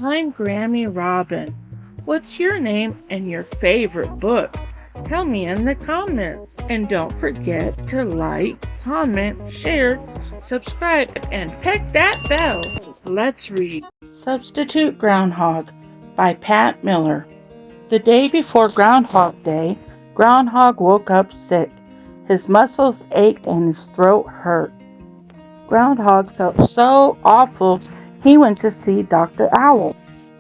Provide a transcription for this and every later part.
I'm Grammy Robin. What's your name and your favorite book? Tell me in the comments. And don't forget to like, comment, share, subscribe, and peck that bell. Let's read Substitute Groundhog by Pat Miller. The day before Groundhog Day, Groundhog woke up sick. His muscles ached and his throat hurt. Groundhog felt so awful he went to see Dr. Owl.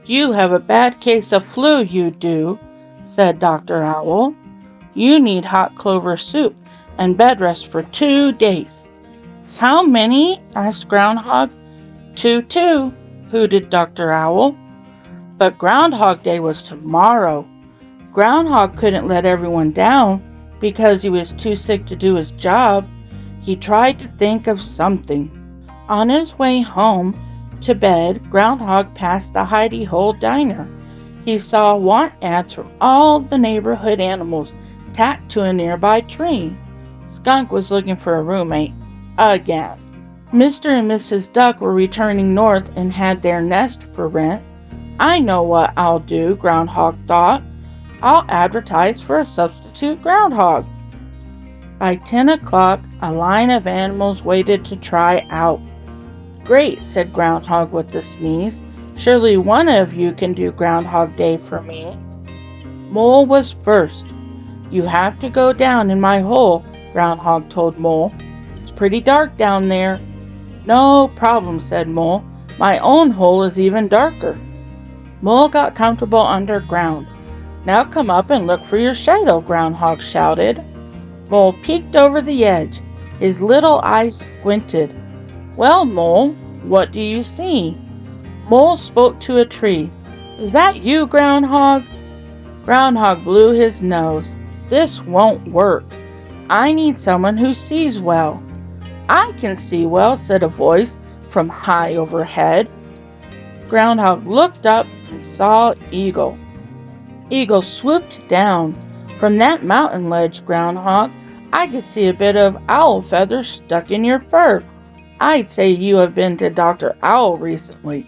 "You have a bad case of flu, you do," said Dr. Owl. "You need hot clover soup and bed rest for 2 days." "How many?" asked Groundhog. Two, hooted Dr. Owl. But Groundhog Day was tomorrow. Groundhog couldn't let everyone down because he was too sick to do his job. He tried to think of something. On his way home to bed, Groundhog passed the Hidey Hole diner. He saw want ads for all the neighborhood animals tacked to a nearby tree. Skunk was looking for a roommate again. Mr. and Mrs. Duck were returning north and had their nest for rent. "I know what I'll do," Groundhog thought. "I'll advertise for a substitute groundhog." By 10 o'clock, a line of animals waited to try out. "Great," said Groundhog with a sneeze. "Surely one of you can do Groundhog Day for me." Mole was first. "You have to go down in my hole," Groundhog told Mole. "It's pretty dark down there." "No problem," said Mole. "My own hole is even darker." Mole got comfortable underground. "Now come up and look for your shadow," Groundhog shouted. Mole peeked over the edge. His little eyes squinted. "Well, Mole, what do you see?" Mole spoke to a tree. "Is that you, Groundhog?" Groundhog blew his nose. "This won't work. I need someone who sees well." "I can see well," said a voice from high overhead. Groundhog looked up and saw Eagle. Eagle swooped down. "From that mountain ledge, Groundhog, I could see a bit of owl feather stuck in your fur. I'd say you have been to Dr. Owl recently."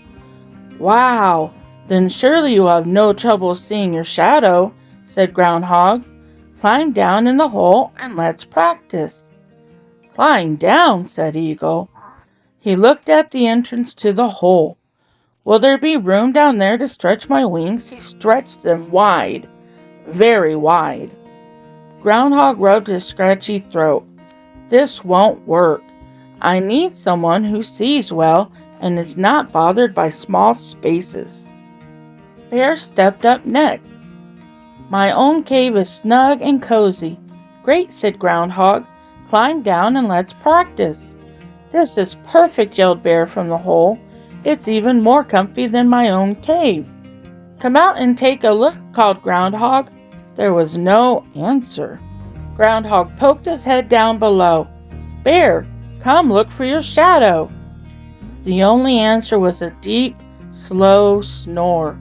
"Wow, then surely you will have no trouble seeing your shadow," said Groundhog. "Climb down in the hole and let's practice." "Climb down," said Eagle. He looked at the entrance to the hole. "Will there be room down there to stretch my wings?" He stretched them wide, very wide. Groundhog rubbed his scratchy throat. "This won't work. I need someone who sees well and is not bothered by small spaces." Bear stepped up next. "My own cave is snug and cozy." "Great," said Groundhog. "Climb down and let's practice." "This is perfect," yelled Bear from the hole. "It's even more comfy than my own cave." "Come out and take a look," called Groundhog. There was no answer. Groundhog poked his head down below. "Bear, come look for your shadow." The only answer was a deep, slow snore.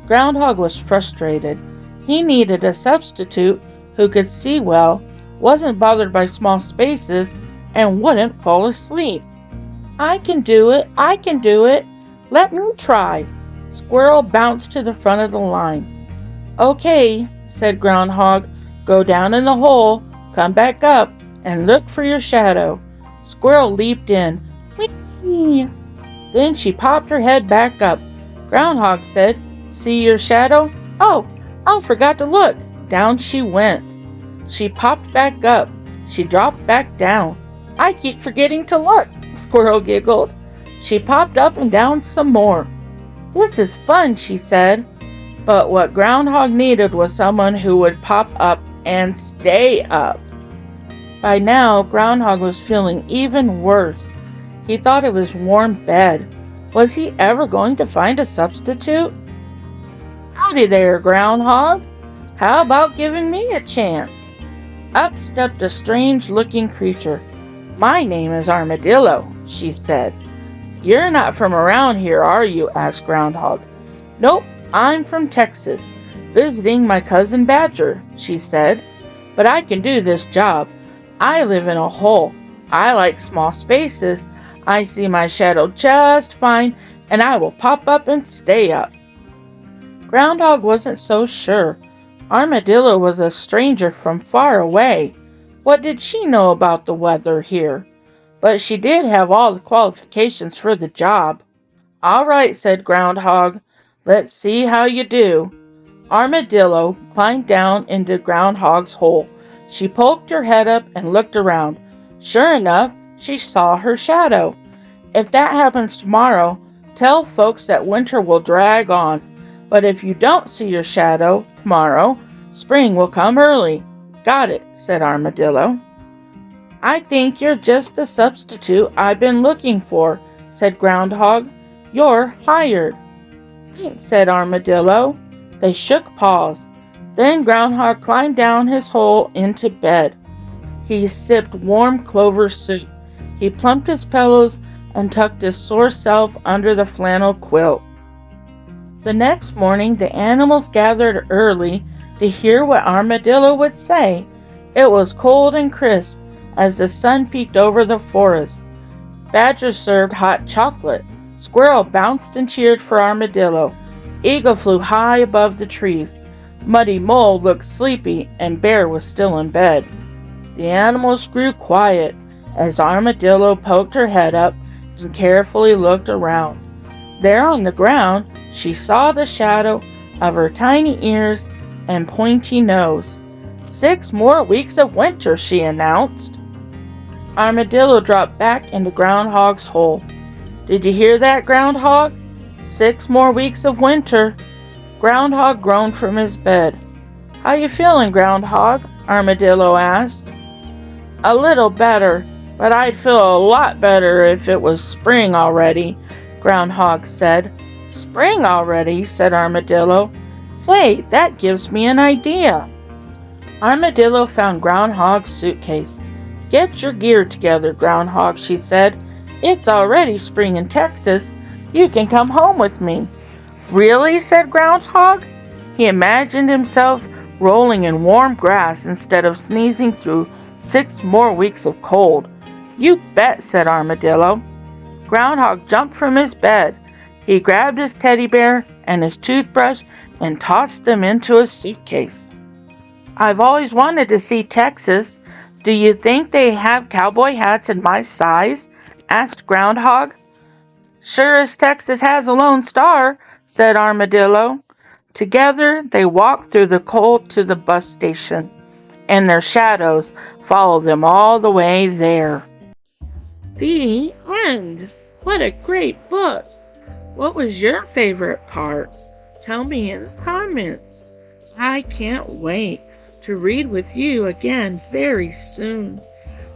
Groundhog was frustrated. He needed a substitute who could see well, wasn't bothered by small spaces, and wouldn't fall asleep. "I can do it! I can do it! Let me try!" Squirrel bounced to the front of the line. "Okay," said Groundhog. "Go down in the hole, come back up, and look for your shadow." Squirrel leaped in. "Whee!" Then she popped her head back up. Groundhog said, "See your shadow?" "Oh, I forgot to look." Down she went. She popped back up. She dropped back down. "I keep forgetting to look," Squirrel giggled. She popped up and down some more. "This is fun," she said. But what Groundhog needed was someone who would pop up and stay up. By now, Groundhog was feeling even worse. He thought of his warm bed. Was he ever going to find a substitute? "Howdy there, Groundhog. How about giving me a chance?" Up stepped a strange-looking creature. "My name is Armadillo," she said. "You're not from around here, are you?" asked Groundhog. "Nope, I'm from Texas, visiting my cousin Badger," she said. "But I can do this job. I live in a hole. I like small spaces. I see my shadow just fine, and I will pop up and stay up. Groundhog wasn't so sure. Armadillo was a stranger from far away. What did she know about the weather here? But she did have all the qualifications for the job. "All right," said Groundhog. "Let's see how you do." Armadillo climbed down into Groundhog's hole. She poked her head up and looked around. Sure enough, she saw her shadow. "If that happens tomorrow, tell folks that winter will drag on. But if you don't see your shadow tomorrow, spring will come early." "Got it," said Armadillo. "I think you're just the substitute I've been looking for," said Groundhog. "You're hired." "Thanks," said Armadillo. They shook paws. Then Groundhog climbed down his hole into bed. He sipped warm clover soup. He plumped his pillows and tucked his sore self under the flannel quilt. The next morning the animals gathered early to hear what Armadillo would say. It was cold and crisp as the sun peeked over the forest. Badger served hot chocolate. Squirrel bounced and cheered for Armadillo. Eagle flew high above the trees. Muddy Mole looked sleepy, and Bear was still in bed. The animals grew quiet as Armadillo poked her head up and carefully looked around. There on the ground, she saw the shadow of her tiny ears and pointy nose. 6 more weeks of winter," she announced. Armadillo dropped back into Groundhog's hole. "Did you hear that, Groundhog? 6 more weeks of winter." Groundhog groaned from his bed. "How you feeling, Groundhog?" Armadillo asked. "A little better, but I'd feel a lot better if it was spring already," Groundhog said. "Spring already?" said Armadillo. "Say, that gives me an idea." Armadillo found Groundhog's suitcase. "Get your gear together, Groundhog," she said. "It's already spring in Texas. You can come home with me." "Really?" said Groundhog. He imagined himself rolling in warm grass instead of sneezing through 6 more weeks of cold. "You bet," said Armadillo. Groundhog jumped from his bed. He grabbed his teddy bear and his toothbrush and tossed them into a suitcase. "I've always wanted to see Texas. Do you think they have cowboy hats in my size?" asked Groundhog. "Sure as Texas has a Lone Star," said Armadillo. Together they walked through the cold to the bus station, and their shadows followed them all the way there. The end. What a great book. What was your favorite part? Tell me in the comments. I can't wait to read with you again very soon.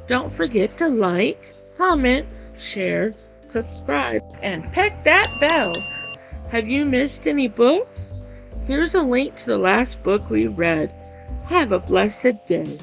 Don't forget to like, comment, share, subscribe, and peck that bell. Have you missed any books? Here's a link to the last book we read. Have a blessed day.